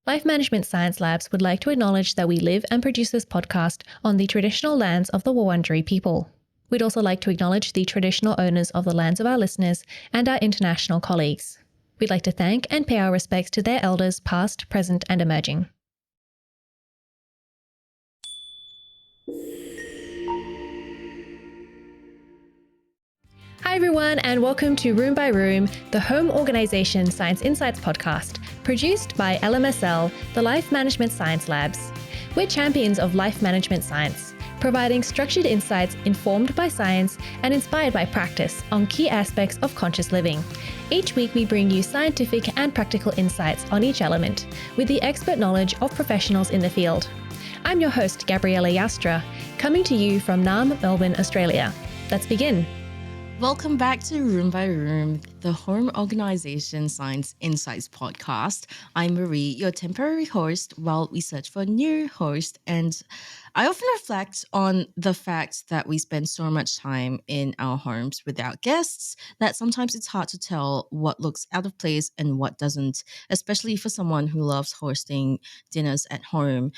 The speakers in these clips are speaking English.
Life Management Science Labs would like to acknowledge that we live and produce this podcast on the traditional lands of the Wurundjeri people. We'd also like to acknowledge the traditional owners of the lands of our listeners and our international colleagues. We'd like to thank and pay our respects to their elders past, present, and emerging. Hi everyone, and welcome to Room by Room, the Home Organization Science Insights podcast, produced by LMSL, the Life Management Science Labs. We're champions of life management science, providing structured insights informed by science and inspired by practice on key aspects of conscious living. Each week we bring you scientific and practical insights on each element, with the expert knowledge of professionals in the field. I'm your host, Gabriella Yastra, coming to you from Naarm, Melbourne, Australia. Let's begin. Welcome back to Room by Room, the Home Organization Science Insights podcast. I'm Marie, your temporary host, while we search for a new host. And I often reflect on the fact that we spend so much time in our homes without guests that sometimes it's hard to tell what looks out of place and what doesn't, especially for someone who loves hosting dinners at home.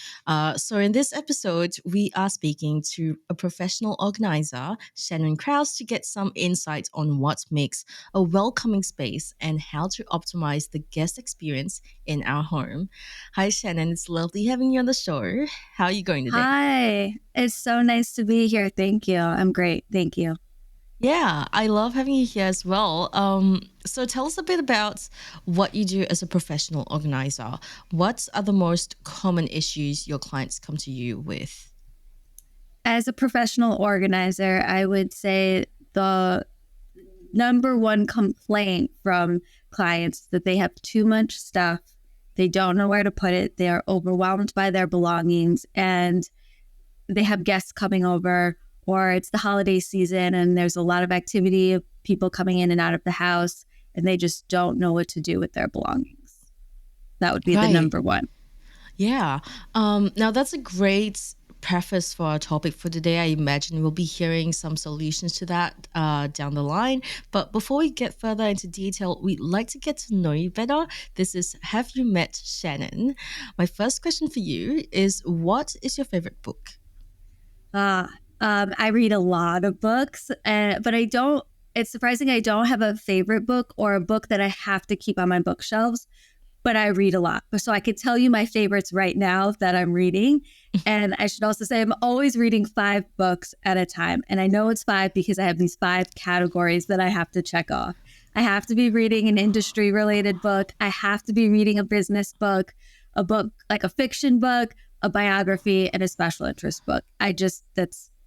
So in this episode, we are speaking to a professional organizer, Shannon Krause, to get some insights on what makes a welcoming space and how to optimize the guest experience in our home. Hi, Shannon. It's lovely having you on the show. How are you going today? Hi. It's so nice to be here. Thank you. I'm great. Thank you. Yeah, I love having you here as well. So tell us a bit about what you do as a professional organizer. What are the most common issues your clients come to you with? As a professional organizer, I would say the number one complaint from clients is that they have too much stuff. They don't know where to put it. They are overwhelmed by their belongings, and they have guests coming over, or it's the holiday season and there's a lot of activity of people coming in and out of the house, and they just don't know what to do with their belongings. That would be the number one. Yeah. Now that's a great preface for our topic for today. I imagine we'll be hearing some solutions to that down the line. But before we get further into detail, we'd like to get to know you better. This is Have You Met Shannon? My first question for you is, what is your favorite book? I read a lot of books, but it's surprising I don't have a favorite book or a book that I have to keep on my bookshelves, but I read a lot. So I could tell you my favorites right now that I'm reading. And I should also say I'm always reading 5 books at a time. And I know it's 5 because I have these 5 categories that I have to check off. I have to be reading an industry related book. I have to be reading a business book, a book like a fiction book, a biography, and a special interest book.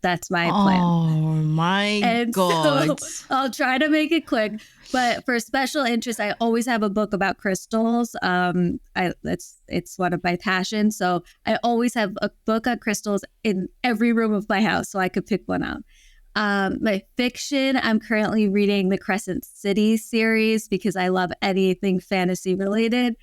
That's my plan. Oh my God. So I'll try to make it quick. But for special interest, I always have a book about crystals. It's one of my passions. So I always have a book on crystals in every room of my house, so I could pick one out. My fiction, I'm currently reading the Crescent City series because I love anything fantasy related.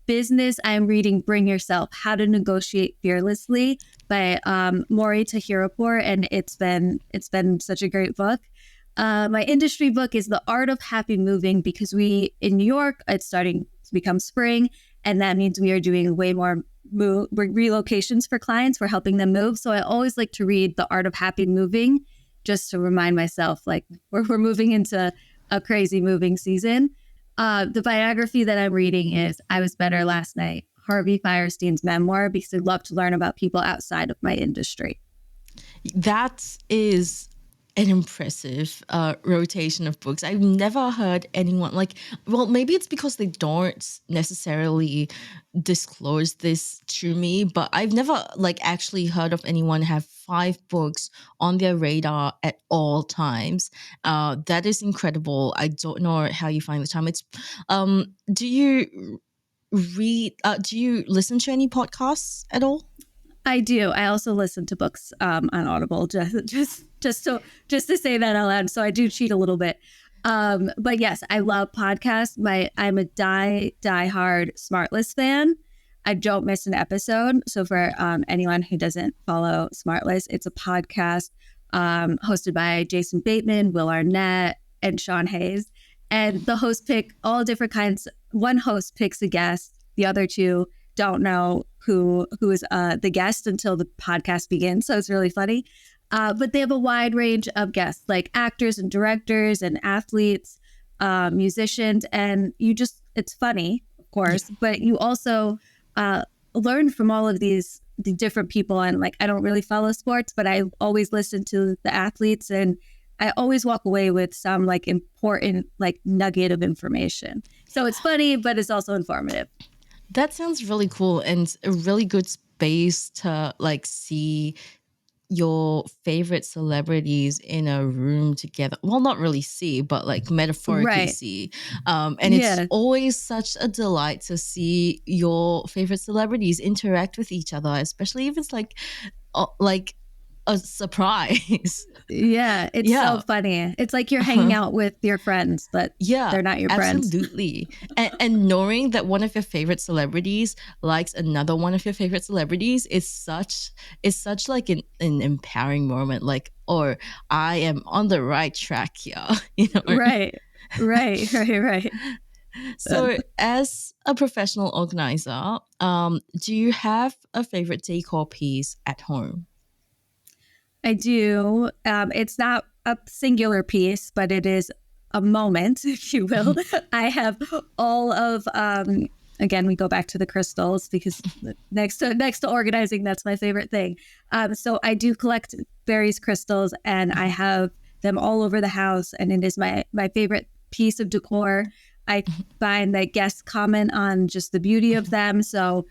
Business, I'm reading Bring Yourself, How to Negotiate Fearlessly by Marie Stella, and it's been such a great book. My industry book is The Art of Happy Moving, because in New York, it's starting to become spring, and that means we are doing way more relocations for clients. We're helping them move. So I always like to read The Art of Happy Moving just to remind myself, like, we're moving into a crazy moving season. The biography that I'm reading is I Was Better Last Night, Harvey Fierstein's memoir, because I'd love to learn about people outside of my industry. That is an impressive rotation of books. I've never heard anyone maybe it's because they don't necessarily disclose this to me, but I've never actually heard of anyone have 5 books on their radar at all times. That is incredible. I don't know how you find the time. It's do you listen to any podcasts at all? I do. I also listen to books on Audible, just to say that out loud. So I do cheat a little bit. But yes, I love podcasts. I'm a die-hard Smartless fan. I don't miss an episode. So for anyone who doesn't follow Smartless, it's a podcast hosted by Jason Bateman, Will Arnett, and Sean Hayes. And the hosts pick all different kinds. One host picks a guest. the other two don't know who is the guest until the podcast begins. So it's really funny. But they have a wide range of guests, like actors and directors and athletes, musicians, and it's funny, of course, but you also learn from all of the different people. And like, I don't really follow sports, but I always listen to the athletes, and I always walk away with some like important like nugget of information. So it's funny, but it's also informative. That sounds really cool, and a really good space to like see your favorite celebrities in a room together. Well, not really see, but like metaphorically see. And it's always such a delight to see your favorite celebrities interact with each other, especially if it's like a surprise. Yeah, it's so funny. It's like you're hanging out with your friends, but they're not your friends. Absolutely. And knowing that one of your favorite celebrities likes another one of your favorite celebrities is such like an empowering moment. Like, or I am on the right track here. You know? Right. So as a professional organizer, do you have a favorite decor piece at home? I do. It's not a singular piece, but it is a moment, if you will. I have all of, again, we go back to the crystals because next to organizing, that's my favorite thing. So I do collect various crystals, and I have them all over the house, and it is my favorite piece of decor. I find that guests comment on just the beauty of them. So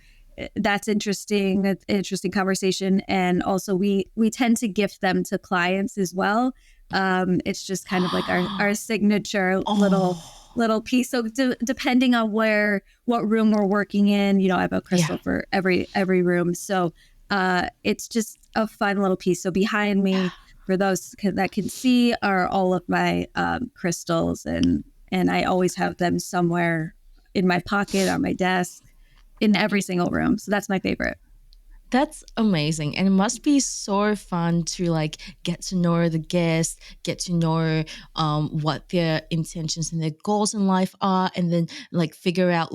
that's interesting. That's an interesting conversation. And also we tend to gift them to clients as well. It's just kind of like our signature little piece. So depending on what room we're working in, I have a crystal for every room. So it's just a fun little piece. So behind me, for those that can see, are all of my crystals, and I always have them somewhere in my pocket, on my desk, in every single room. So that's my favorite. That's amazing. And it must be so fun to like get to know the guests, get to know what their intentions and their goals in life are, and then like figure out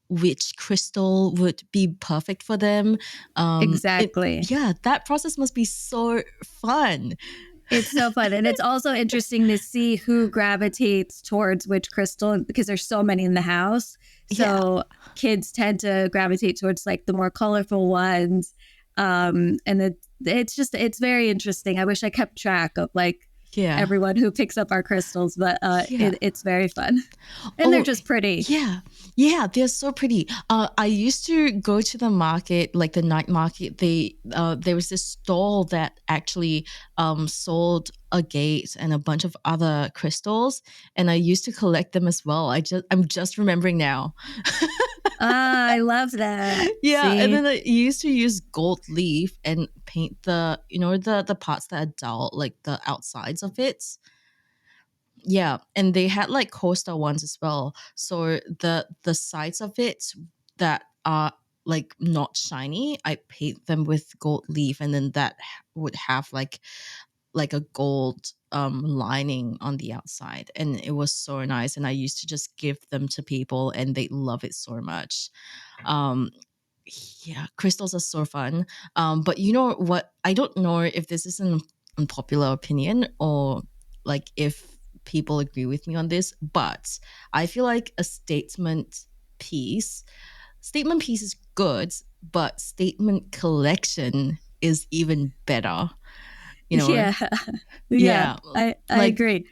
which crystal would be perfect for them. Exactly. That process must be so fun. It's so fun. And it's also interesting to see who gravitates towards which crystal, because there's so many in the house. So kids tend to gravitate towards like the more colorful ones. And it's very interesting. I wish I kept track of like everyone who picks up our crystals, but it's very fun. And they're just pretty. Yeah, they're so pretty. I used to go to the market, like the night market. There was this stall that actually sold agate and a bunch of other crystals, and I used to collect them as well. I'm just remembering now. I love that. Yeah, See? and then I used to use gold leaf and paint the parts that are dull, like the outsides of it. Yeah, and they had like coaster ones as well. So the sides of it that are like not shiny, I paint them with gold leaf, and then that would have like a gold lining on the outside, and it was so nice. And I used to just give them to people, and they love it so much. Crystals are so fun. But you know what? I don't know if this is an unpopular opinion or like if people agree with me on this, but I feel like a statement piece is good, but statement collection is even better. I agree.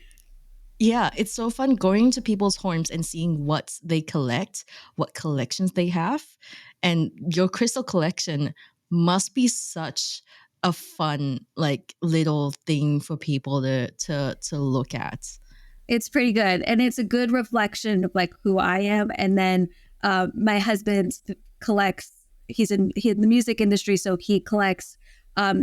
Yeah, it's so fun going to people's homes and seeing what they collect, what collections they have. And your crystal collection must be such a fun like little thing for people to look at. It's pretty good. And it's a good reflection of like who I am. And then my husband collects, he's in the music industry, so he collects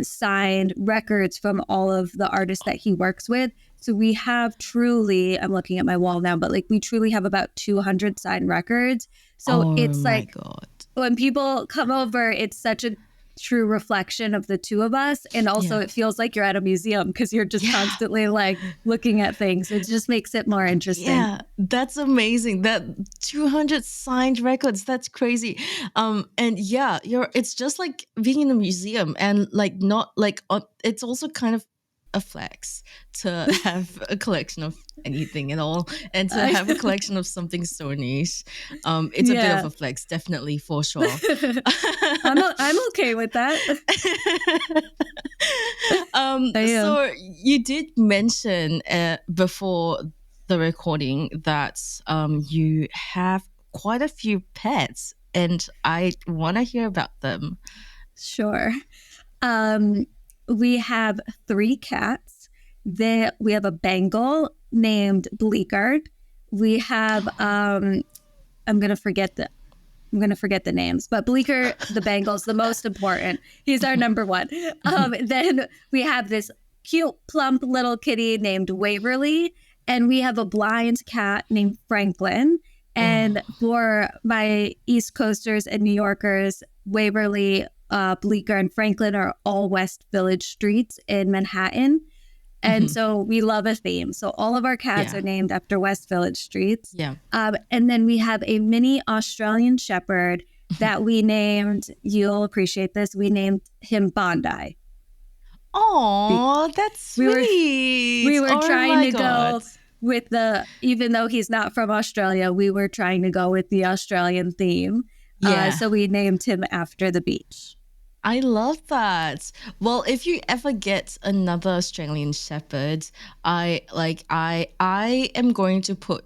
signed records from all of the artists that he works with. So we have truly, I'm looking at my wall now, but like we truly have about 200 signed records. So it's like, God, when people come over, it's such a true reflection of the two of us. And also it feels like you're at a museum because you're just constantly like looking at things. It just makes it more interesting. Yeah, that's amazing. That 200 signed records, that's crazy. And yeah, it's just like being in a museum, and like not like it's also kind of a flex to have a collection of anything at all, and to have a collection of something so niche. It's a bit of a flex, definitely, for sure. I'm okay with that. So you did mention before the recording that you have quite a few pets, and I want to hear about them. Sure. We have 3 cats. We have a Bengal named Bleakard. We have I'm gonna forget the names, but Bleaker the Bengal's the most important. He's our number one. Then we have this cute, plump little kitty named Waverly, and we have a blind cat named Franklin. And for my East Coasters and New Yorkers, Waverly, Bleaker, and Franklin are all West Village streets in Manhattan. And so we love a theme. So all of our cats are named after West Village streets. Yeah. And then we have a mini Australian Shepherd that we named, you'll appreciate this, we named him Bondi. Oh, that's sweet. We were trying to go with even though he's not from Australia, we were trying to go with the Australian theme. So we named him after the beach. I love that. Well, if you ever get another Australian Shepherd, I am going to put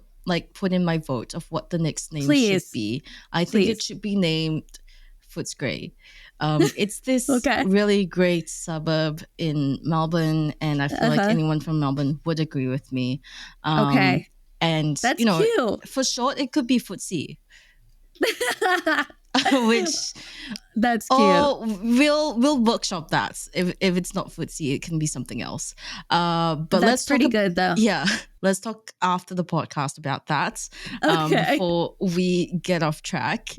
in my vote of what the next name should be. I think it should be named Footscray. It's this really great suburb in Melbourne, and I feel like anyone from Melbourne would agree with me. And that's cute. For short, it could be Footsie. Which that's cute. We'll workshop that. If it's not Footsie, it can be something else. But that's pretty good though. Yeah, let's talk after the podcast about that. Before we get off track.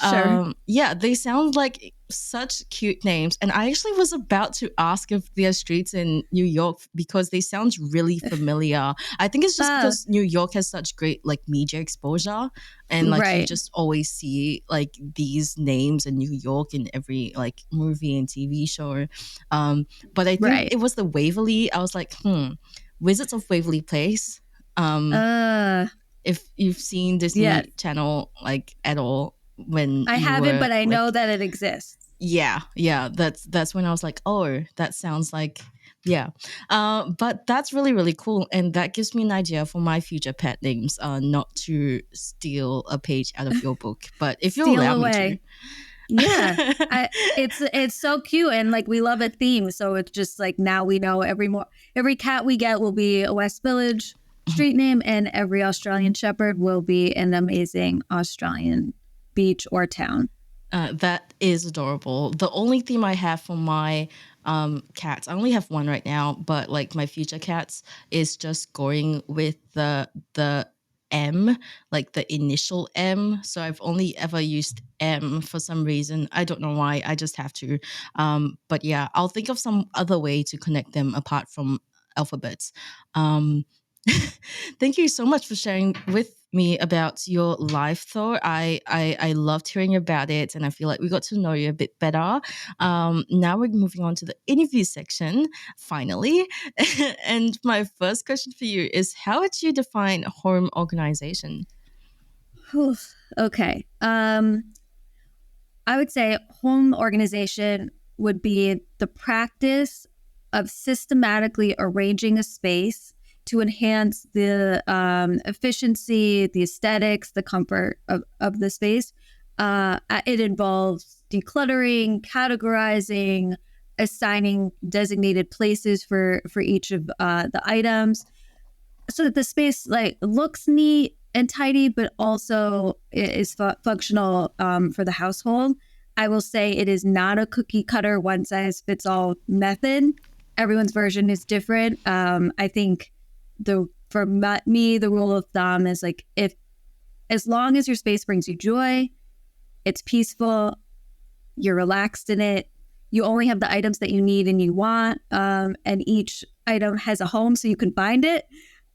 Sure. Yeah, they sound like such cute names, and I actually was about to ask if there are streets in New York because they sound really familiar. I think it's just because New York has such great like media exposure, and like you just always see like these names in New York in every like movie and TV show. But I think it was the Waverly. I was like, Wizards of Waverly Place. If you've seen Disney Channel like at all. When I haven't, but I know that it exists. Yeah. That's when I was like, oh, that sounds like, but that's really, really cool. And that gives me an idea for my future pet names, not to steal a page out of your book, but if you'll allow me to. Yeah, it's so cute, and like we love a theme, so it's just like now we know every cat we get will be a West Village street name, and every Australian Shepherd will be an amazing Australian beach or town. That is adorable. The only theme I have for my cats, I only have one right now, but like my future cats is just going with the M, like the initial M. So I've only ever used M for some reason. I don't know why. I just have to. But yeah, I'll think of some other way to connect them apart from alphabets. Thank you so much for sharing with me about your life, though. I loved hearing about it, and I feel like we got to know you a bit better. Now we're moving on to the interview section, finally. And my first question for you is, how would you define home organization? Okay. I would say home organization would be the practice of systematically arranging a space to enhance the efficiency, the aesthetics, the comfort of the space. It involves decluttering, categorizing, assigning designated places for each of the items, so that the space like looks neat and tidy, but also is functional for the household. I will say it is not a cookie cutter, one size fits all method. Everyone's version is different. I think for me, the rule of thumb is like, as long as your space brings you joy, it's peaceful, you're relaxed in it, you only have the items that you need and you want, and each item has a home so you can find it,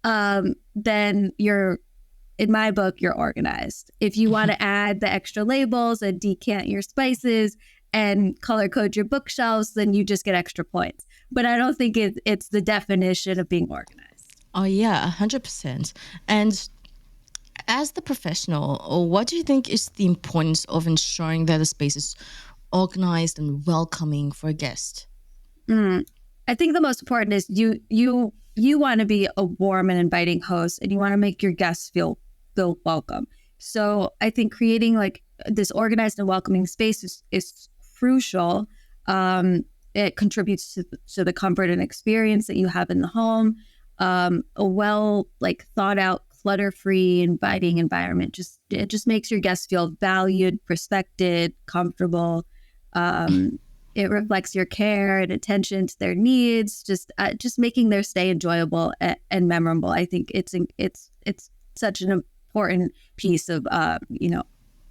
then in my book, you're organized. If you want to add the extra labels and decant your spices and color code your bookshelves, then you just get extra points. But I don't think it's the definition of being organized. Oh, yeah, 100%. And as the professional, what do you think is the importance of ensuring that a space is organized and welcoming for a guest? I think the most important is you want to be a warm and inviting host, and you want to make your guests feel welcome. So I think creating like this organized and welcoming space is crucial. It contributes to the comfort and experience that you have in the home. A well thought out, clutter-free, inviting environment it just makes your guests feel valued, respected, comfortable. It reflects your care and attention to their needs, just making their stay enjoyable and memorable. I think it's such an important piece of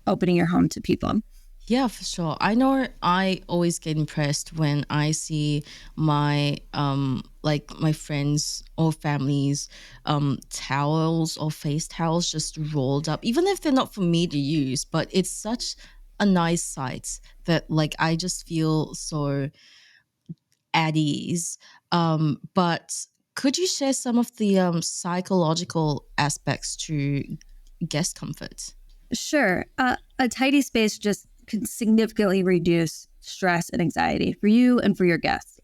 opening your home to people. Yeah, for sure. I know I always get impressed when I see my my friends or families towels or face towels just rolled up, even if they're not for me to use, but it's such a nice sight that I just feel so at ease. But could you share some of the psychological aspects to guest comfort? Sure. A tidy space just can significantly reduce stress and anxiety for you and for your guests.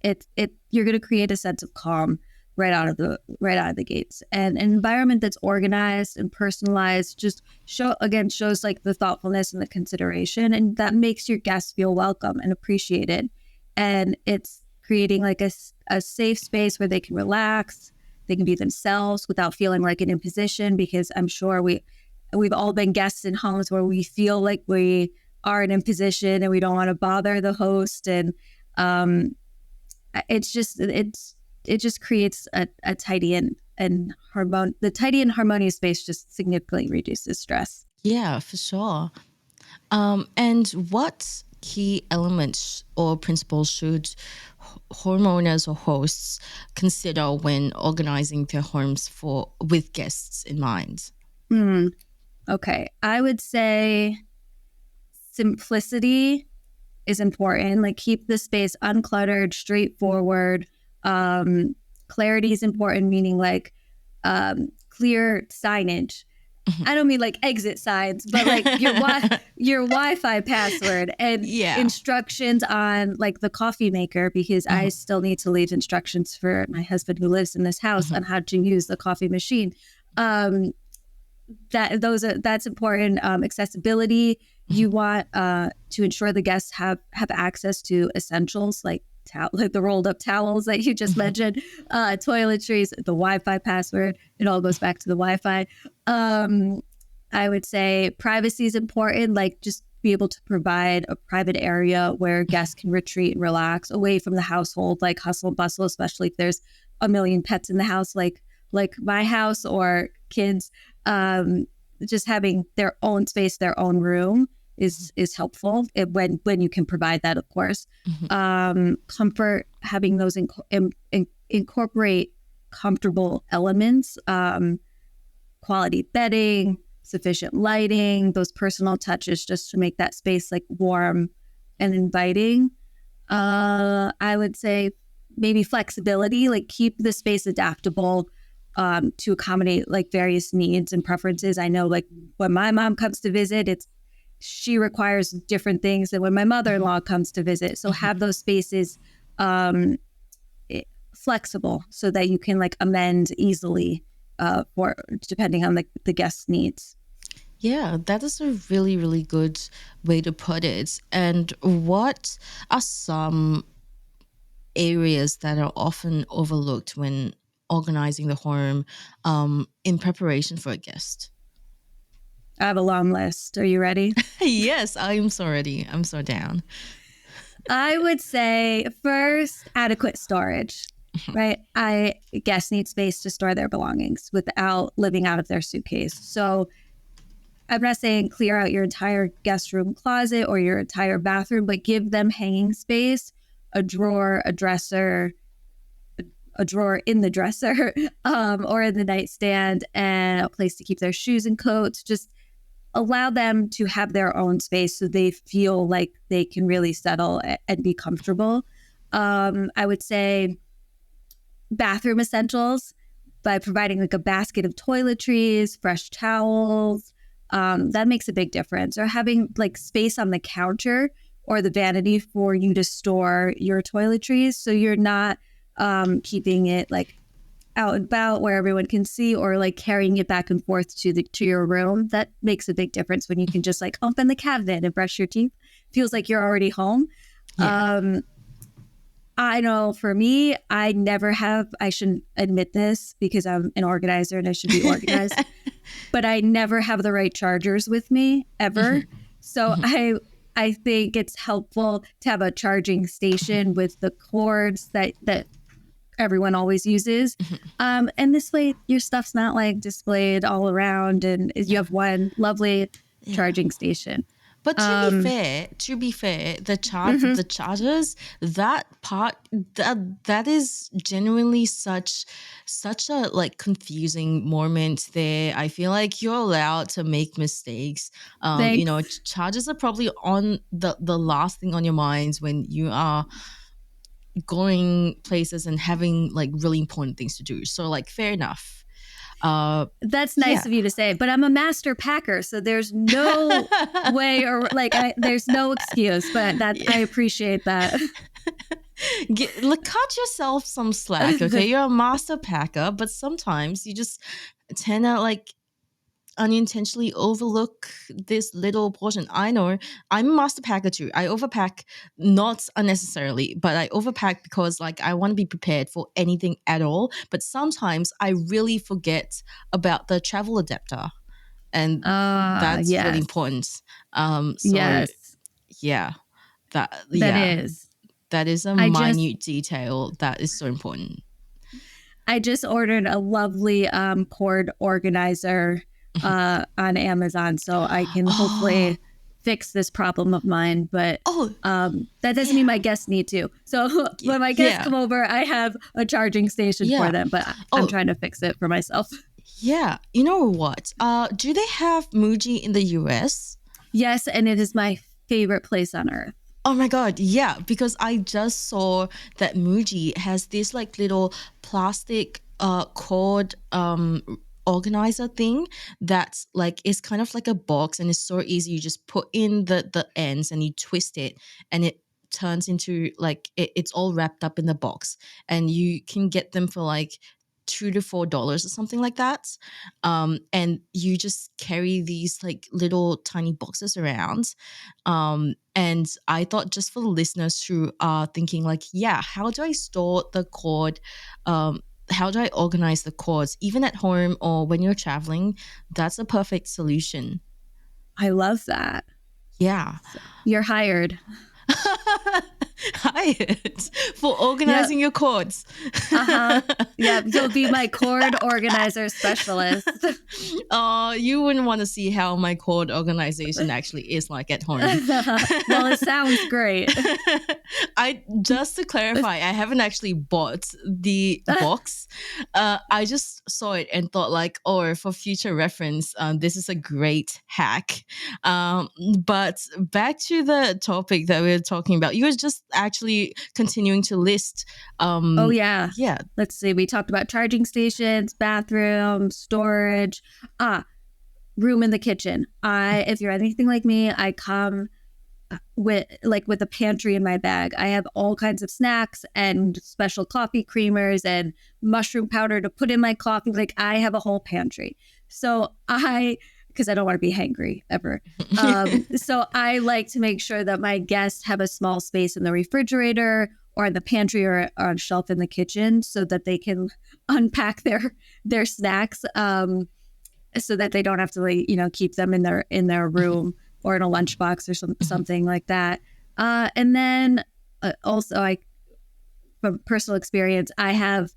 You're going to create a sense of calm right out of the gates. And an environment that's organized and personalized just shows like the thoughtfulness and the consideration, and that makes your guests feel welcome and appreciated. And it's creating like a safe space where they can relax, they can be themselves without feeling like an imposition, because I'm sure we've all been guests in homes where we feel like we are an imposition and we don't want to bother the host. And it just creates a tidy and harmonious space just significantly reduces stress. Yeah, for sure. And what key elements or principles should homeowners or hosts consider when organizing their homes with guests in mind? Okay, I would say simplicity is important. Like, keep the space uncluttered, straightforward. Clarity is important, meaning clear signage. I don't mean like exit signs, but like your Wi-Fi password and instructions on like the coffee maker, because I still need to leave instructions for my husband who lives in this house on how to use the coffee machine. That's important. Accessibility. You want to ensure the guests have access to essentials like the rolled up towels that you just mentioned, toiletries, the Wi-Fi password. It all goes back to the Wi-Fi. I would say privacy is important. Like, just be able to provide a private area where guests can retreat and relax away from the household, like hustle and bustle, especially if there's a million pets in the house, like my house, or kids. Just having their own space, their own room is helpful when you can provide that, of course. Comfort, having those incorporate comfortable elements, quality bedding, sufficient lighting, those personal touches just to make that space like warm and inviting. I would say maybe flexibility, like keep the space adaptable to accommodate like various needs and preferences. I know like when my mom comes to visit, she requires different things than when my mother-in-law comes to visit. So have those spaces flexible so that you can like amend easily for depending on the guest's needs. Yeah, that is a really, really good way to put it. And what are some areas that are often overlooked when organizing the home in preparation for a guest? I have a long list. Are you ready? Yes, I am so ready. I'm so down. I would say first, adequate storage, right? Guests need space to store their belongings without living out of their suitcase. So I'm not saying clear out your entire guest room closet or your entire bathroom, but give them hanging space a drawer, a dresser, a drawer in the dresser, or in the nightstand, and a place to keep their shoes and coats. Just allow them to have their own space so they feel like they can really settle and be comfortable. I would say bathroom essentials, by providing like a basket of toiletries, fresh towels. That makes a big difference. Or having like space on the counter or the vanity for you to store your toiletries, so you're not keeping it like out and about where everyone can see, or like carrying it back and forth to your room. That makes a big difference when you can just like open the cabinet and brush your teeth. Feels like you're already home. Yeah. I know for me, I shouldn't admit this because I'm an organizer and I should be organized, but I never have the right chargers with me ever. So I think it's helpful to have a charging station with the cords that everyone always uses. And this way your stuff's not like displayed all around, and you have one lovely charging station. But to be fair, the chargers, that part, that is genuinely such a like confusing moment there. I feel like you're allowed to make mistakes. Chargers are probably on the last thing on your minds when you are going places and having like really important things to do. So like, fair enough. That's nice of you to say, but I'm a master packer, so there's no way, or like there's no excuse, but I appreciate that. Cut yourself some slack, okay? You're a master packer, but sometimes you just tend to like unintentionally overlook this little portion. I know I'm a master packer too. I overpack, not unnecessarily, but I overpack because like I want to be prepared for anything at all. But sometimes I really forget about the travel adapter, and that's really important. Yeah, that is a minute detail that is so important. I just ordered a lovely cord organizer on Amazon, so I can hopefully fix this problem of mine. But that doesn't mean my guests need to. So when my guests come over, I have a charging station for them, but I'm trying to fix it for myself. Yeah. You know what? Do they have Muji in the US? Yes, and it is my favorite place on earth. Oh my God, yeah, because I just saw that Muji has this like little plastic cord organizer thing that's like, it's kind of like a box, and it's so easy. You just put in the ends and you twist it, and it turns into like it's all wrapped up in the box, and you can get them for like $2 to $4 or something like that. And you just carry these like little tiny boxes around. And I thought, just for the listeners who are thinking like, how do I store the cord? How do I organize the cords, even at home or when you're traveling? That's a perfect solution. I love that. Yeah. You're hired. Hired for organizing your cords. Yeah, you'll be my cord organizer specialist. You wouldn't want to see how my cord organization actually is like at home. Well, it sounds great. Just to clarify, I haven't actually bought the box. I just saw it and thought like, for future reference, this is a great hack. But back to the topic that we were talking about. You were just actually continuing to list. Yeah. Let's see. We talked about charging stations, bathroom, storage, room in the kitchen. If you're anything like me, I come with a pantry in my bag. I have all kinds of snacks and special coffee creamers and mushroom powder to put in my coffee. Like, I have a whole pantry. So because I don't want to be hangry ever. So I like to make sure that my guests have a small space in the refrigerator or in the pantry or on a shelf in the kitchen, so that they can unpack their snacks, so that they don't have to keep them in their room or in a lunchbox or something like that. And then also, from personal experience, I have,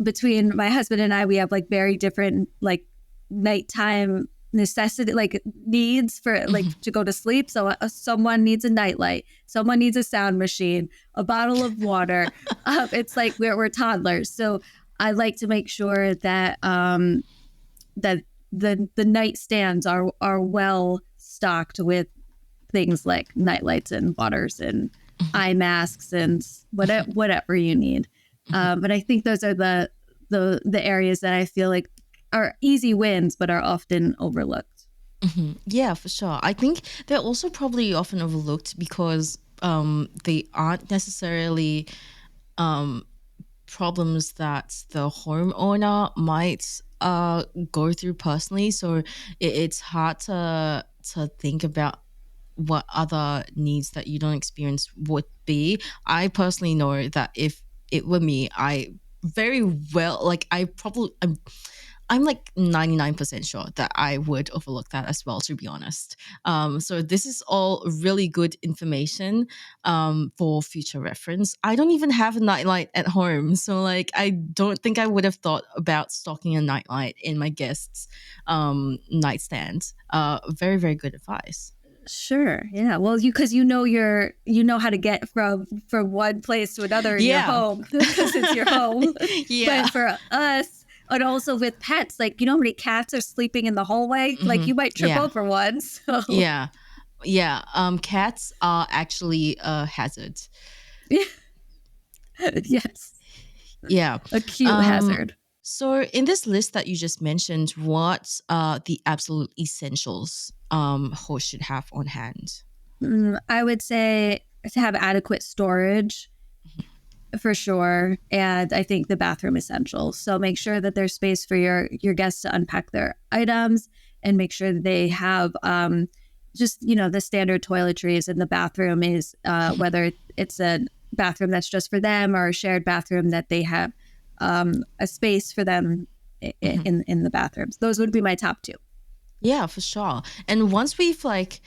between my husband and I, we have like very different like nighttime necessity, like needs for like to go to sleep. So someone needs a nightlight, someone needs a sound machine, a bottle of water. It's like we're toddlers. So I like to make sure that that the nightstands are well stocked with things like nightlights and waters and eye masks and whatever you need. But I think those are the areas that I feel like are easy wins, but are often overlooked. Yeah, for sure. I think they're also probably often overlooked because they aren't necessarily problems that the homeowner might go through personally. So it's hard to think about what other needs that you don't experience would be. I personally know that if it were me, I very well, like I'm like 99% sure that I would overlook that as well, to be honest. So this is all really good information for future reference. I don't even have a nightlight at home. So like, I don't think I would have thought about stocking a nightlight in my guest's nightstand. Very, very good advice. Sure. Yeah. Well, because you know how to get from one place to another in your home because it's your home. Yeah. But for us, and also with pets, like, you know how many cats are sleeping in the hallway? Like, you might trip over one. So. Yeah. Cats are actually a hazard. Yes. Yeah. A cute hazard. So in this list that you just mentioned, what are the absolute essentials hosts should have on hand? I would say to have adequate storage for sure. And I think the bathroom essentials. So make sure that there's space for your guests to unpack their items and make sure that they have just, the standard toiletries in the bathroom is whether it's a bathroom that's just for them or a shared bathroom that they have a space for them in the bathrooms. Those would be my top two. Yeah, for sure. And once we've like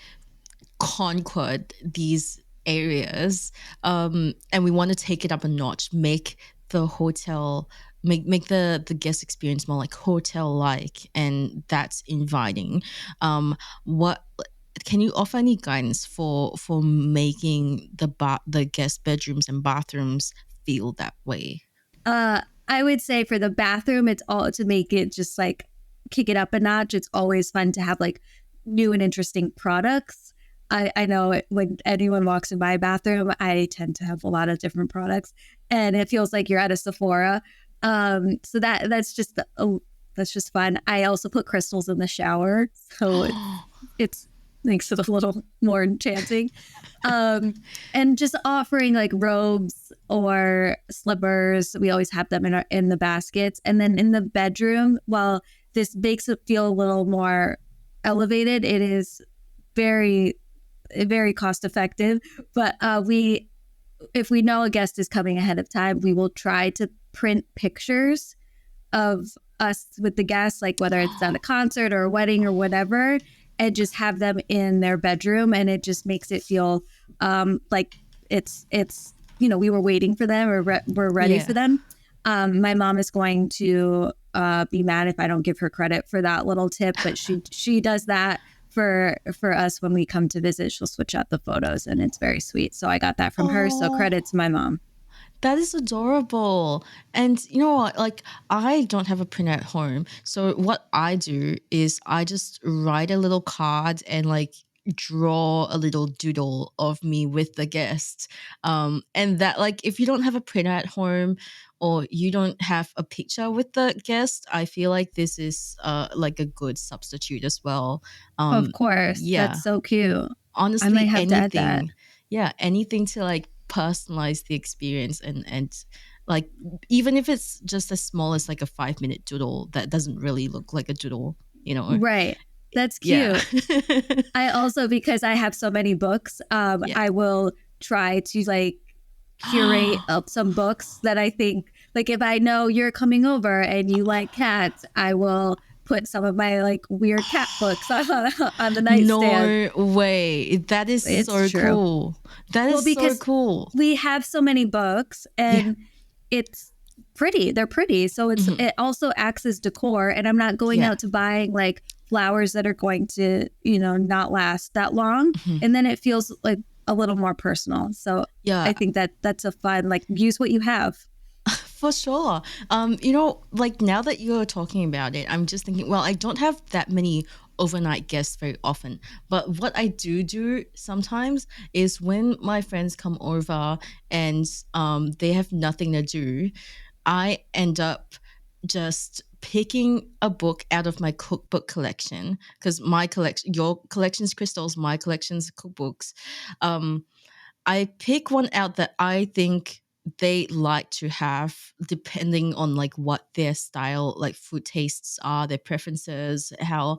conquered these areas and we want to take it up a notch, make the hotel, make the guest experience more like hotel like, and that's inviting. What can you offer any guidance for making the guest bedrooms and bathrooms feel that way? I would say for the bathroom, it's all to make it just like kick it up a notch. It's always fun to have like new and interesting products. I know when anyone walks in my bathroom, I tend to have a lot of different products and it feels like you're at a Sephora. So that's just fun. I also put crystals in the shower. So it's makes it a little more enchanting. And just offering like robes or slippers. We always have them in the baskets. And then in the bedroom, while this makes it feel a little more elevated, it is very, very cost effective. But if we know a guest is coming ahead of time, we will try to print pictures of us with the guests, like whether it's at a concert or a wedding or whatever, and just have them in their bedroom. And it just makes it feel like it's we were waiting for them or we're ready for them. My mom is going to be mad if I don't give her credit for that little tip, but she does that for us when we come to visit. She'll switch out the photos and it's very sweet. So I got that from her. So credit to my mom. That is adorable. And you know what? Like, I don't have a printer at home. So what I do is I just write a little card and like draw a little doodle of me with the guest. And that, like, if you don't have a printer at home or you don't have a picture with the guest, I feel like this is like a good substitute as well. Of course. Yeah. That's so cute. Honestly, I might have anything. To add that. Yeah, anything to like personalize the experience and like even if it's just as small as like a 5-minute doodle that doesn't really look like a doodle, right, that's cute. I also, because I have so many books, I will try to like curate up some books that I think, like, if I know you're coming over and you like cats, I will put some of my like weird cat books on the nightstand. No way. That is so cool. That is so cool. We have so many books and it's pretty. They're pretty. So it also acts as decor, and I'm not going out to buying like flowers that are going to, not last that long. And then it feels like a little more personal. So Yeah. I think that's a fun, like, use what you have. For sure. Like now that you're talking about it, I'm just thinking, well, I don't have that many overnight guests very often. But what I do sometimes is when my friends come over and they have nothing to do, I end up just picking a book out of my cookbook collection, because my collection, your collection's crystals, my collection's cookbooks. I pick one out that I think they like to have, depending on like what their style, like food tastes are, their preferences, how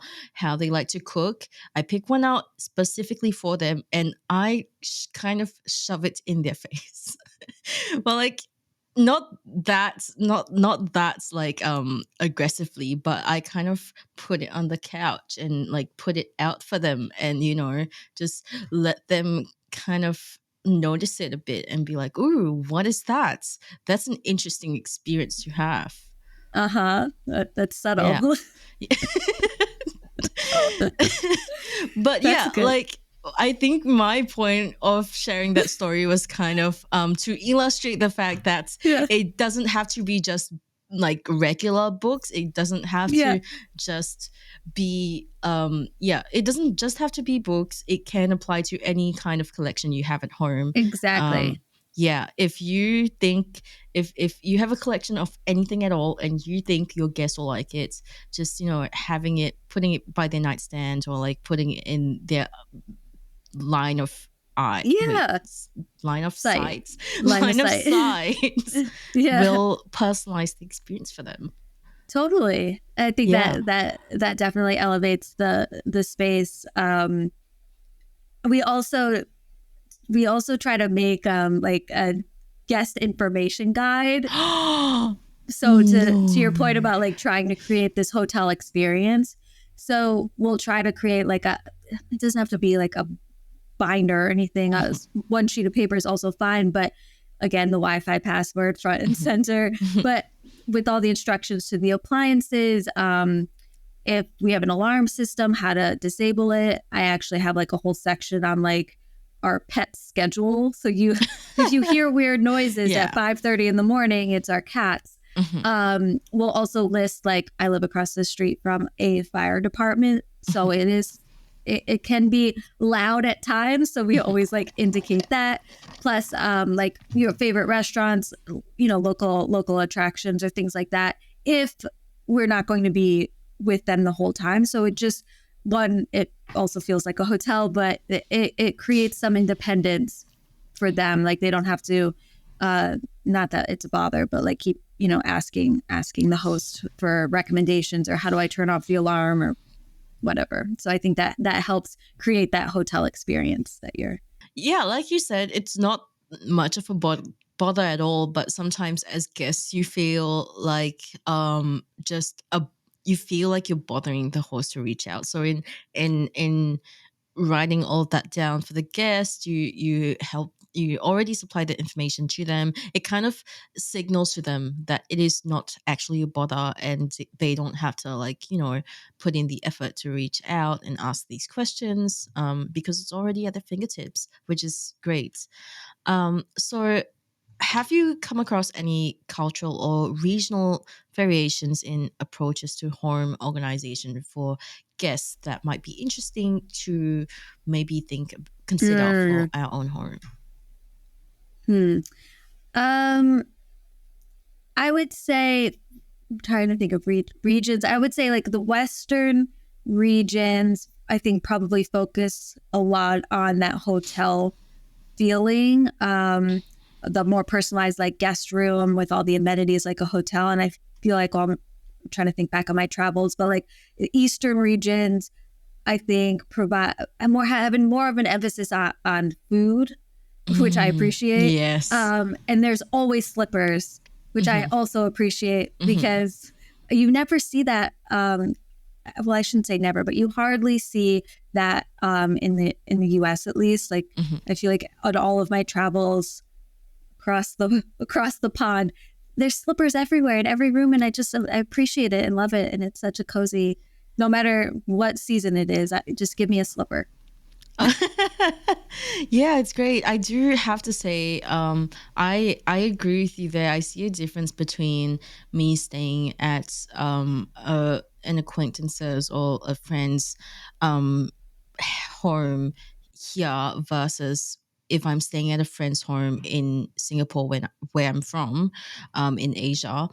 they like to cook. I pick one out specifically for them, and I kind of shove it in their face. Well, like not that like aggressively, but I kind of put it on the couch and like put it out for them, and just let them kind of notice it a bit and be like, ooh, what is that? That's an interesting experience to have. That's subtle. Yeah. But yeah, good. like I think my point of sharing that story was kind of to illustrate the fact that it doesn't have to be just like regular books. It doesn't have to just be it doesn't just have to be books. It can apply to any kind of collection you have at home. Exactly. If you think if you have a collection of anything at all and you think your guests will like it, just having it, putting it by their nightstand, or like putting it in their line of sight line of sight will personalize the experience for them. Totally. I think that definitely elevates the space. We also try to make like a guest information guide. So to your point about like trying to create this hotel experience, so we'll try to create like it doesn't have to be like a binder or anything. One sheet of paper is also fine, but again, the Wi-Fi password front and center. But with all the instructions to the appliances, if we have an alarm system, how to disable it. I actually have like a whole section on like our pet schedule. So if you hear weird noises at 5:30 in the morning, it's our cats. We'll also list, like, I live across the street from a fire department, so it can be loud at times, so we always like indicate that. Plus like your favorite restaurants, local attractions or things like that, if we're not going to be with them the whole time. So it also feels like a hotel, but it creates some independence for them. Like they don't have to not that it's a bother, but like keep asking the host for recommendations, or how do I turn off the alarm, or whatever. So I think that helps create that hotel experience that you're. Yeah, like you said, it's not much of a bother at all. But sometimes as guests, you feel like you feel like you're bothering the host to reach out. So in writing all that down for the guest, you already supply the information to them. It kind of signals to them that it is not actually a bother, and they don't have to put in the effort to reach out and ask these questions, because it's already at their fingertips, which is great. So have you come across any cultural or regional variations in approaches to home organization for guests that might be interesting to maybe consider for our own home? I would say, I'm trying to think of regions. I would say like the Western regions, I think probably focus a lot on that hotel feeling, the more personalized like guest room with all the amenities like a hotel. And I feel like, I'm trying to think back on my travels, but like the Eastern regions, I think having more of an emphasis on food, which I appreciate. Yes. And there's always slippers, which I also appreciate, because you never see that. Well, I shouldn't say never, but you hardly see that in the US, at least. Like I feel like on all of my travels across the pond, there's slippers everywhere in every room, and I appreciate it and love it, and it's such a cozy no matter what season it is, just give me a slipper. Yeah, it's great. I do have to say, I agree with you there. I see a difference between me staying at an acquaintance's or a friend's um home here versus if I'm staying at a friend's home in Singapore where I'm from, in Asia.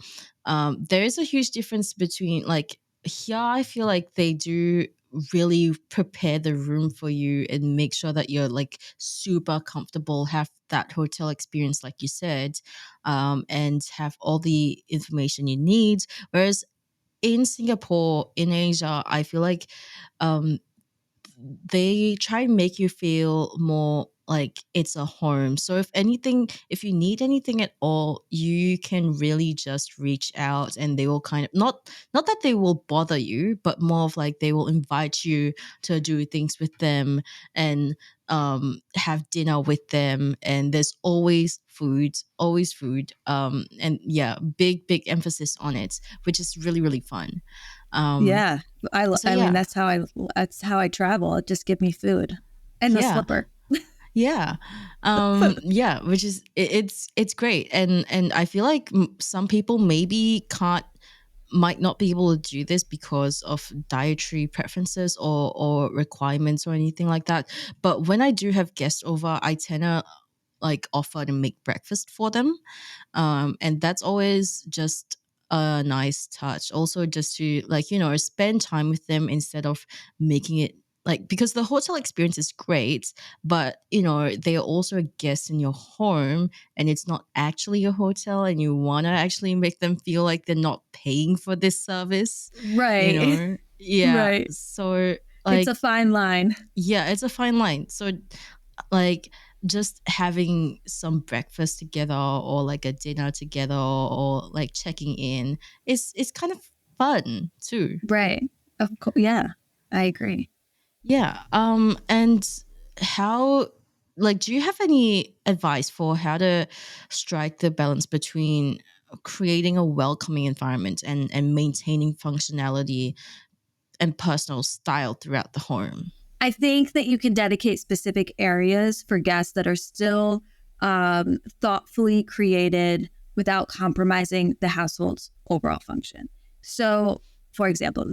There is a huge difference between like here I feel like they do really prepare the room for you and make sure that you're like super comfortable, have that hotel experience like you said, and have all the information you need. Whereas in Singapore, in Asia, I feel like um they try and make you feel more like it's a home. So if anything, if you need anything at all, you can really just reach out and they will kind of not that they will bother you, but more of like they will invite you to do things with them and have dinner with them, and there's always food, and yeah, big emphasis on it, which is really really fun. um Yeah, so I mean, yeah. that's how I travel. Just give me food and the Yeah. slipper. Yeah. Yeah, which is it's great. And I feel like some people maybe can't might not be able to do this because of dietary preferences or requirements or anything like that. But when I do have guests over, I tend to like offer to make breakfast for them, and that's always just a nice touch also, just to like spend time with them instead of making it like, because the hotel experience is great, but they are also a guest in your home and it's not actually a hotel, and you want to actually make them feel like they're not paying for this service, Right. yeah. Right. So It's like, a fine line. yeah, it's a fine line. So like just having some breakfast together or like a dinner together or like checking in is kind of fun too. Right. Of course. Yeah, I agree. Yeah. And how, like, do you have any advice for how to strike the balance between creating a welcoming environment and maintaining functionality and personal style throughout the home? I think that you can dedicate specific areas for guests that are still thoughtfully created without compromising the household's overall function. So, for example,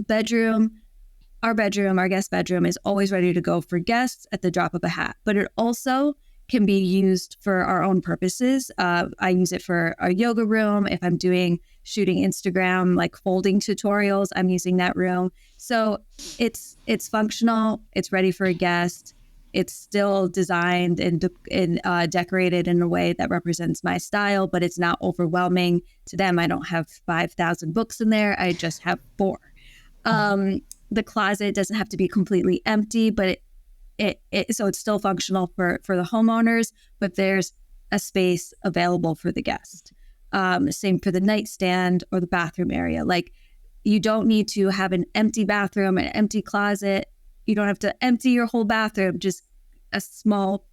our guest bedroom is always ready to go for guests at the drop of a hat, but it also can be used for our own purposes. I use it for our yoga room. If I'm shooting Instagram, like folding tutorials, I'm using that room. So it's functional. It's ready for a guest. It's still designed and decorated in a way that represents my style, but it's not overwhelming to them. I don't have 5,000 books in there. I just have 4. The closet doesn't have to be completely empty, but so it's still functional for the homeowners, but there's a space available for the guest. Same for the nightstand or the bathroom area. Like, you don't need to have an empty bathroom, an empty closet. You don't have to empty your whole bathroom, just a small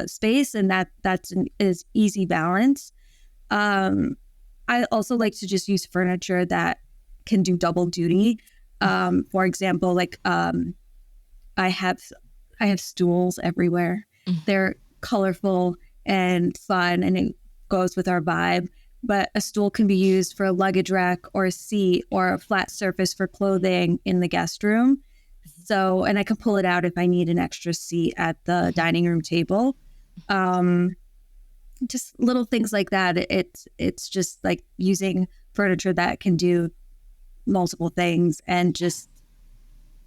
space, and is easy balance. I also like to just use furniture that can do double duty. For example, like I have stools everywhere. They're colorful and fun, and it goes with our vibe. But a stool can be used for a luggage rack or a seat or a flat surface for clothing in the guest room. So, and I can pull it out if I need an extra seat at the dining room table. Just little things like that. It's just like using furniture that can do multiple things, and just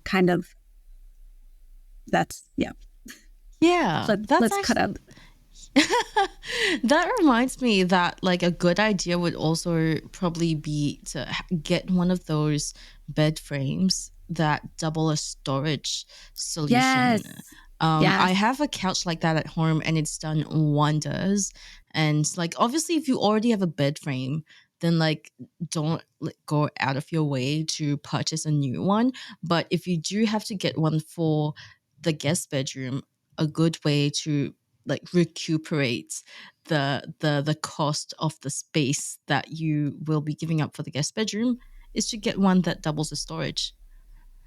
kind of Yeah, that's let's cut actually up. that reminds me that like a good idea would also probably be to get one of those bed frames that double a storage solution. Yes. I Yes. have a couch like that at home and it's done wonders. And like obviously if you already have a bed frame, then like don't like, go out of your way to purchase a new one. But if you do have to get one for the guest bedroom, a good way to like recuperate the cost of the space that you will be giving up for the guest bedroom is to get one that doubles the storage.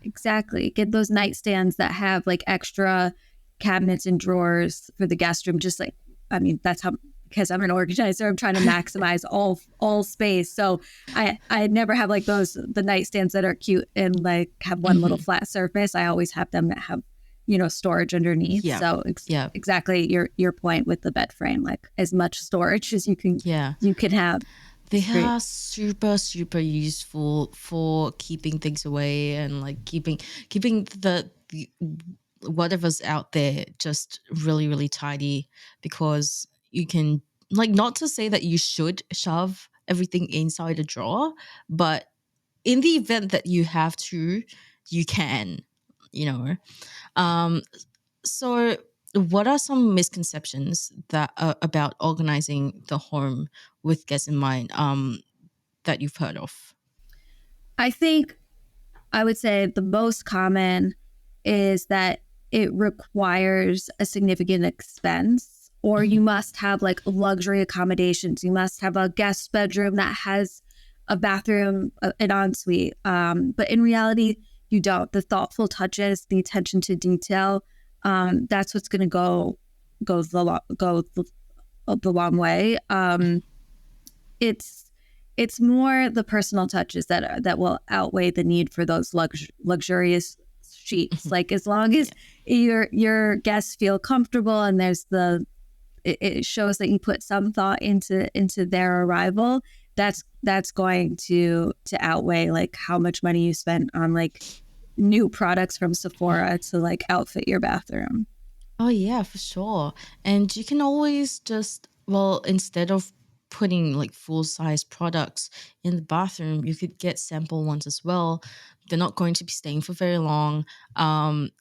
Exactly. Get those nightstands that have like extra cabinets and drawers for the guest room. Just like, I mean, that's how, because I'm an organizer, I'm trying to maximize all space. So I never have like the nightstands that are cute and like have one little flat surface. I always have them that have, storage underneath. Yeah. So exactly your point with the bed frame, like as much storage as you can have. They are super, super useful for keeping things away and like keeping the whatever's out there just really, really tidy, because you can, like, not to say that you should shove everything inside a drawer, but in the event that you have to, you can, So what are some misconceptions that about organizing the home with guests in mind that you've heard of? I think I would say the most common is that it requires a significant expense, or you must have like luxury accommodations. You must have a guest bedroom that has a bathroom, an ensuite. But in reality, you don't. The thoughtful touches, the attention to detail, that's what's going to go the long way. It's more the personal touches that will outweigh the need for those luxurious sheets. Like as long as your guests feel comfortable and it shows that you put some thought into their arrival, that's going to outweigh like how much money you spent on like new products from Sephora to like outfit your bathroom. Oh yeah, for sure. And you can always just, well, instead of putting like full-size products in the bathroom, you could get sample ones as well. They're not going to be staying for very long,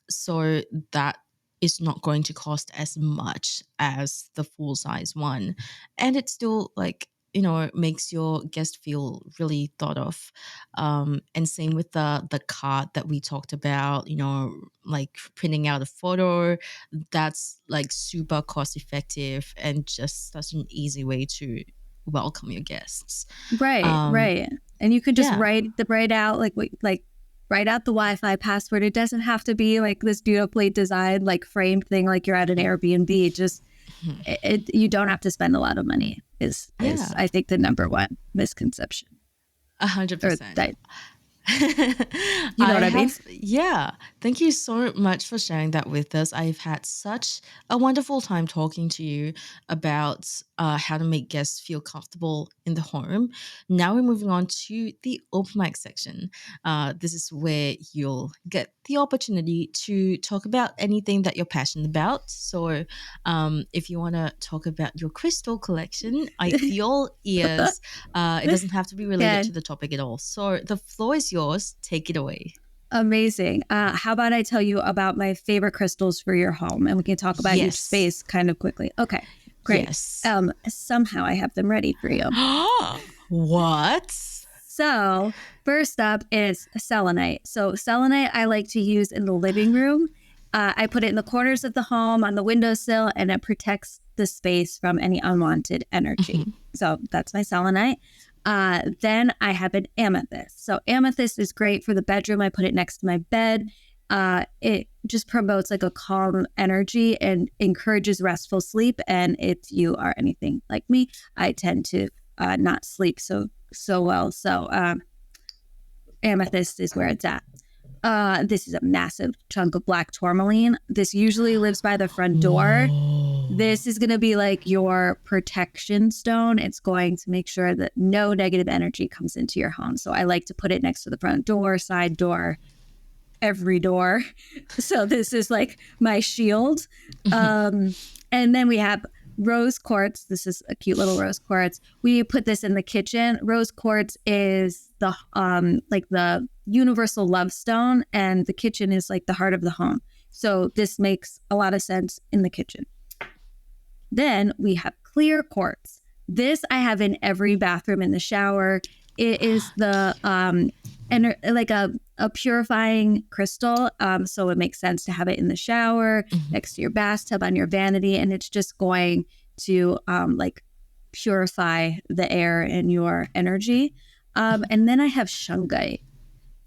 so that is not going to cost as much as the full-size one, and it's still like, makes your guest feel really thought of. And same with the card that we talked about, like printing out a photo. That's like super cost effective and just such an easy way to welcome your guests. Right. And you could just write out write out the Wi-Fi password. It doesn't have to be like this beautifully designed like framed thing like you're at an Airbnb. Just you don't have to spend a lot of money is I think the number one misconception. 100%. You know what I mean? Yeah. Thank you so much for sharing that with us. I've had such a wonderful time talking to you about how to make guests feel comfortable in the home. Now we're moving on to the open mic section. This is where you'll get the opportunity to talk about anything that you're passionate about. So if you want to talk about your crystal collection, I feel ears. It doesn't have to be related to the topic at all. So the floor is yours. Take it away. Amazing. How about I tell you about my favorite crystals for your home, and we can talk about each space kind of quickly. Okay, great. Yes. Somehow I have them ready for you. What? So first up is selenite. So selenite I like to use in the living room. I put it in the corners of the home, on the windowsill, and it protects the space from any unwanted energy. So that's my selenite. Then I have an amethyst. So amethyst is great for the bedroom. I put it next to my bed. It just promotes like a calm energy and encourages restful sleep. And if you are anything like me, I tend to not sleep so well. So amethyst is where it's at. This is a massive chunk of black tourmaline. This usually lives by the front door. This is going to be like your protection stone. It's going to make sure that no negative energy comes into your home. So I like to put it next to the front door, side door, every door. So this is like my shield. And then we have rose quartz. This is a cute little rose quartz. We put this in the kitchen. Rose quartz is the like the universal love stone, and the kitchen is like the heart of the home. So this makes a lot of sense in the kitchen. Then we have clear quartz. This I have in every bathroom in the shower. It is the like a purifying crystal. So it makes sense to have it in the shower, next to your bathtub, on your vanity, and it's just going to like purify the air and your energy. And then I have shungite,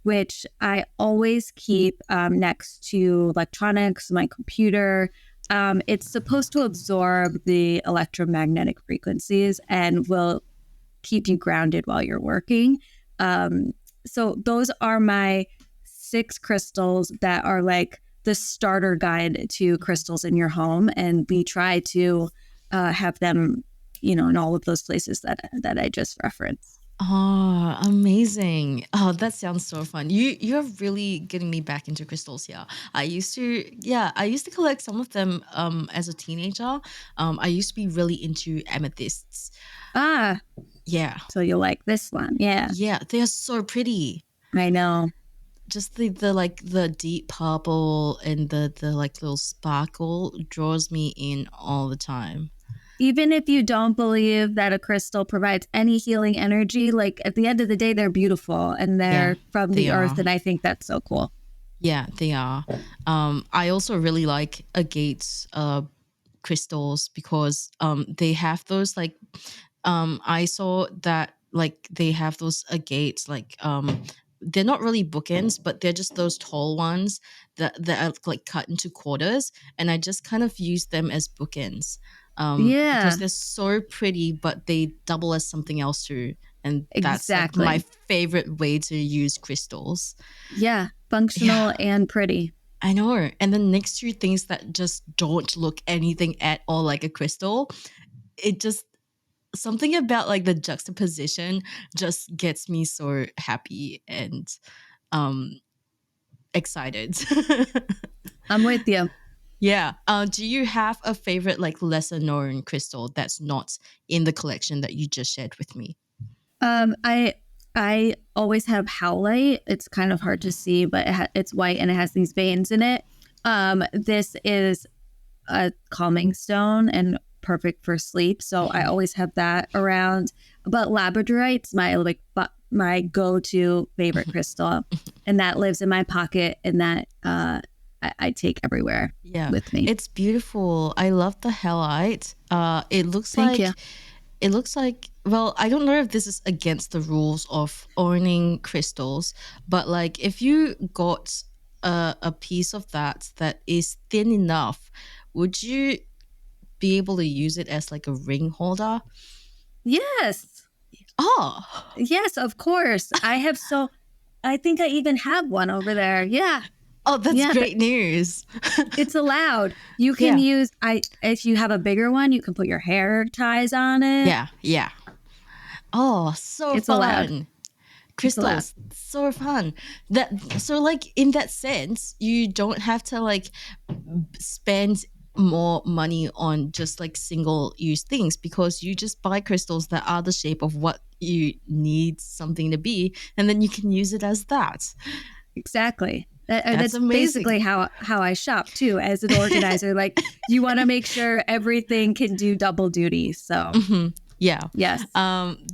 which I always keep next to electronics, my computer. It's supposed to absorb the electromagnetic frequencies and will keep you grounded while you're working. So those are my 6 crystals that are like the starter guide to crystals in your home. And we try to have them, in all of those places that I just referenced. Oh, amazing. Oh, that sounds so fun. You're really getting me back into crystals here. I used to collect some of them as a teenager. I used to be really into amethysts. Ah, Yeah. so you'll like this one. Yeah, Yeah, they are so pretty. I know. Just the deep purple and the like little sparkle draws me in all the time. Even if you don't believe that a crystal provides any healing energy, like at the end of the day, they're beautiful and they're from the earth. And I think that's so cool. Yeah, they are. I also really like agates crystals because they have those like I saw that like they have those agates like they're not really bookends, but they're just those tall ones that are like cut into quarters, and I just kind of use them as bookends. Yeah, Because they're so pretty, but they double as something else too. And that's like exactly. my favorite way to use crystals. Yeah, functional and pretty. I know. And then next to things that just don't look anything at all like a crystal, it just something about like the juxtaposition just gets me so happy and excited. I'm with you. Yeah. Do you have a favorite like lesser known crystal that's not in the collection that you just shared with me? I always have howlite. It's kind of hard to see, but it's white and it has these veins in it. This is a calming stone and perfect for sleep, so I always have that around. But labradorite's my go-to favorite crystal, and that lives in my pocket, and that I take everywhere with me. It's beautiful. I love the hellite. It looks Thank like you. it looks like, well, I don't know if this is against the rules of owning crystals, but like if you got a piece of that is thin enough, would you be able to use it as like a ring holder? Yes. Oh, Yes, of course. I think I even have one over there. Yeah. oh, that's great news. It's allowed. You can use if you have a bigger one, you can put your hair ties on it. Yeah. Oh, so It's fun. allowed. Crystals, so fun. So like in that sense, you don't have to like spend more money on just like single use things because you just buy crystals that are the shape of what you need something to be, and then you can use it as that. Exactly. That's amazing. Basically how I shop too as an organizer. Like you want to make sure everything can do double duty. So yeah. Yes.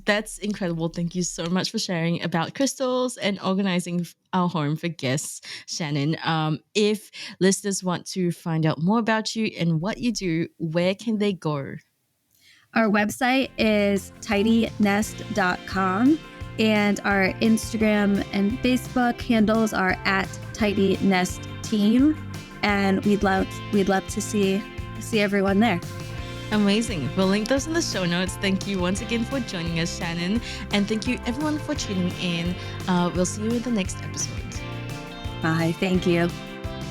That's incredible. Thank you so much for sharing about crystals and organizing our home for guests, Shannon. If listeners want to find out more about you and what you do, where can they go? Our website is tidynest.com, and our Instagram and Facebook handles are at Tidy Nest Team, and we'd love to see everyone there. Amazing. We'll link those in the show notes. Thank you once again for joining us, Shannon, and thank you everyone for tuning in. We'll see you in the next episode. Bye. Thank you.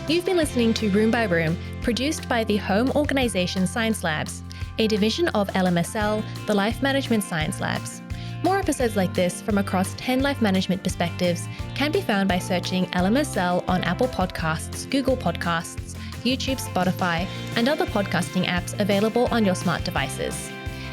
You've been listening to Room by Room, produced by the Home Organization Science Labs, a division of LMSL, the Life Management Science Labs. More episodes like this from across 10 life management perspectives can be found by searching LMSL on Apple Podcasts, Google Podcasts, YouTube, Spotify, and other podcasting apps available on your smart devices.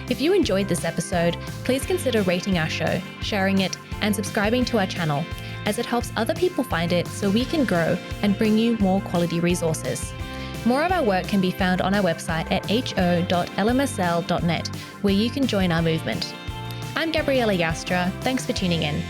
If you enjoyed this episode, please consider rating our show, sharing it, and subscribing to our channel, as it helps other people find it so we can grow and bring you more quality resources. More of our work can be found on our website at ho.lmsl.net, where you can join our movement. I'm Gabriella Yastra. Thanks for tuning in.